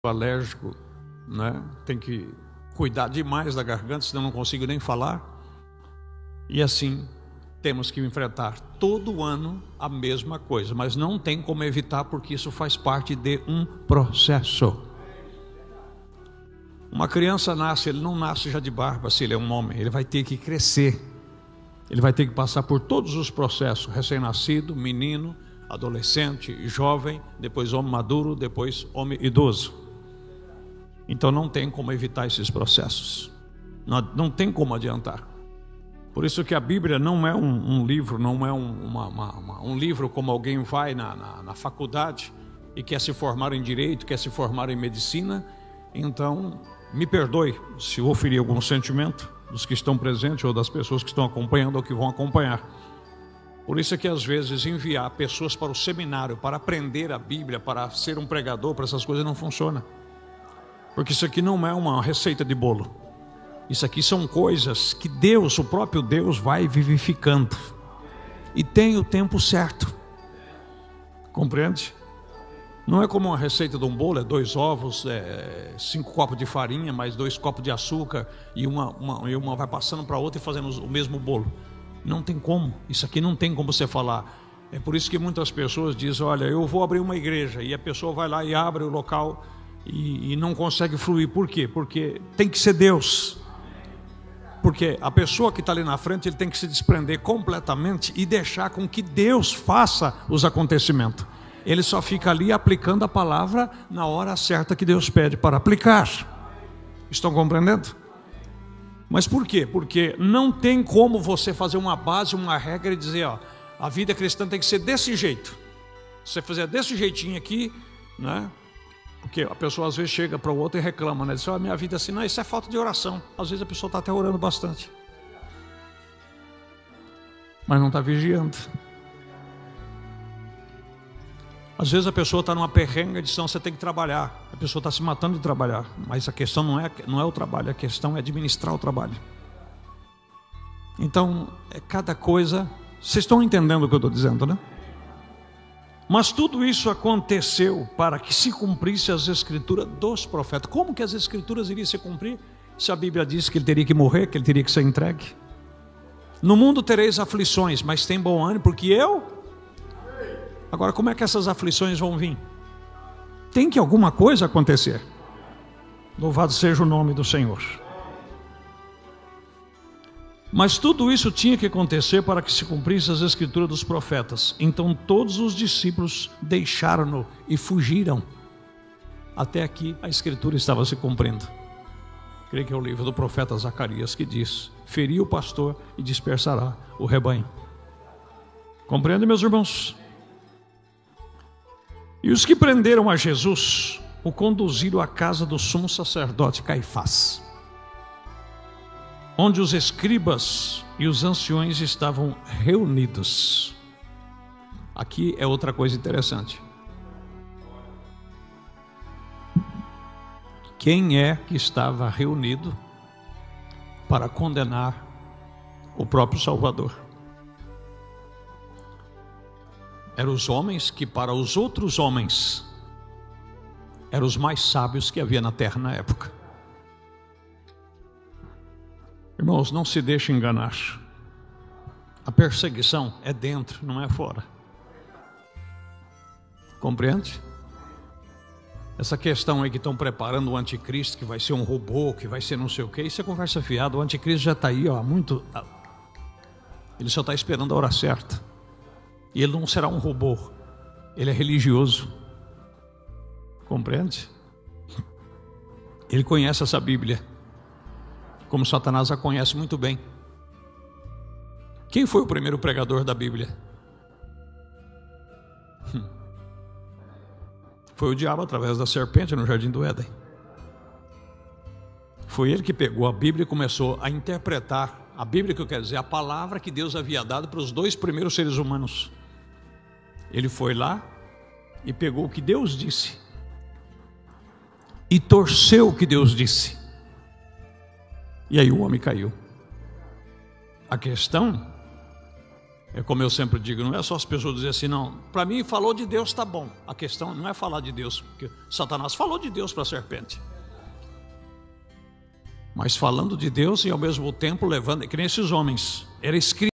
alérgico, né? Tem que cuidar demais da garganta, senão não consigo nem falar. E assim temos que enfrentar todo ano a mesma coisa, mas não tem como evitar, porque isso faz parte de um processo. Uma criança nasce, ele não nasce já de barba, se ele é um homem, ele vai ter que crescer, ele vai ter que passar por todos os processos: recém-nascido, menino, adolescente, jovem, depois homem maduro, depois homem idoso. Então não tem como evitar esses processos, não tem como adiantar. Por isso que a Bíblia não é um livro, não é um livro como alguém vai na faculdade e quer se formar em direito, quer se formar em medicina. Então, me perdoe se eu oferir algum sentimento dos que estão presentes ou das pessoas que estão acompanhando ou que vão acompanhar. Por isso é que às vezes enviar pessoas para o seminário para aprender a Bíblia, para ser um pregador, para essas coisas não funciona. Porque isso aqui não é uma receita de bolo. Isso aqui são coisas que Deus, o próprio Deus, vai vivificando. E tem o tempo certo. Compreende? Não é como uma receita de um bolo, é 2 ovos, 5 copos de farinha, mais 2 copos de açúcar, e uma vai passando para outra e fazendo o mesmo bolo. Não tem como. Isso aqui não tem como você falar. É por isso que muitas pessoas dizem: olha, eu vou abrir uma igreja, e a pessoa vai lá e abre o local e não consegue fluir. Por quê? Porque tem que ser Deus. Porque a pessoa que está ali na frente, ele tem que se desprender completamente e deixar com que Deus faça os acontecimentos. Ele só fica ali aplicando a palavra na hora certa que Deus pede para aplicar. Estão compreendendo? Mas por quê? Porque não tem como você fazer uma base, uma regra e dizer: ó, a vida cristã tem que ser desse jeito. Se você fizer desse jeitinho aqui, né? Porque a pessoa às vezes chega para o outro e reclama, né? Diz: ó, minha vida é assim. Não, isso é falta de oração. Às vezes a pessoa está até orando bastante, mas não está vigiando. Às vezes a pessoa está numa perrenga e diz: não, você tem que trabalhar. A pessoa está se matando de trabalhar, mas a questão não é o trabalho, a questão é administrar o trabalho. Então, cada coisa. Vocês estão entendendo o que eu estou dizendo, né? Mas tudo isso aconteceu para que se cumprisse as escrituras dos profetas. Como que as escrituras iriam se cumprir se a Bíblia diz que ele teria que morrer, que ele teria que ser entregue? No mundo tereis aflições, mas tem bom ânimo, porque eu... Agora, como é que essas aflições vão vir? Tem que alguma coisa acontecer. Louvado seja o nome do Senhor. Mas tudo isso tinha que acontecer para que se cumprisse as escrituras dos profetas. Então todos os discípulos deixaram-no e fugiram. Até aqui a escritura estava se cumprindo. Creio que é o livro do profeta Zacarias que diz: feriu o pastor e dispersará o rebanho. Compreende, meus irmãos? E os que prenderam a Jesus o conduziram à casa do sumo sacerdote Caifás, onde os escribas e os anciões estavam reunidos. Aqui é outra coisa interessante. Quem é que estava reunido para condenar o próprio Salvador? Eram os homens que, para os outros homens, eram os mais sábios que havia na terra na época. Irmãos, não se deixe enganar. A perseguição é dentro, não é fora. Compreende? Essa questão aí que estão preparando o anticristo, que vai ser um robô, que vai ser não sei o que, isso é conversa fiada. O anticristo já está aí, ó, há muito. Ele só está esperando a hora certa. E ele não será um robô, ele é religioso. Compreende? Ele conhece essa Bíblia, como Satanás a conhece muito bem. Quem foi o primeiro pregador da Bíblia? Foi o diabo através da serpente no jardim do Éden. Foi ele que pegou a Bíblia e começou a interpretar a Bíblia, que eu quero dizer, a palavra que Deus havia dado para os 2 primeiros seres humanos. Ele foi lá e pegou o que Deus disse e torceu o que Deus disse. E aí o homem caiu. A questão É como eu sempre digo, não é só as pessoas dizerem assim, não, para mim falou de Deus, tá bom. A questão não é falar de Deus, porque Satanás falou de Deus para a serpente. Mas falando de Deus e ao mesmo tempo levando, que nem esses homens, era escrito.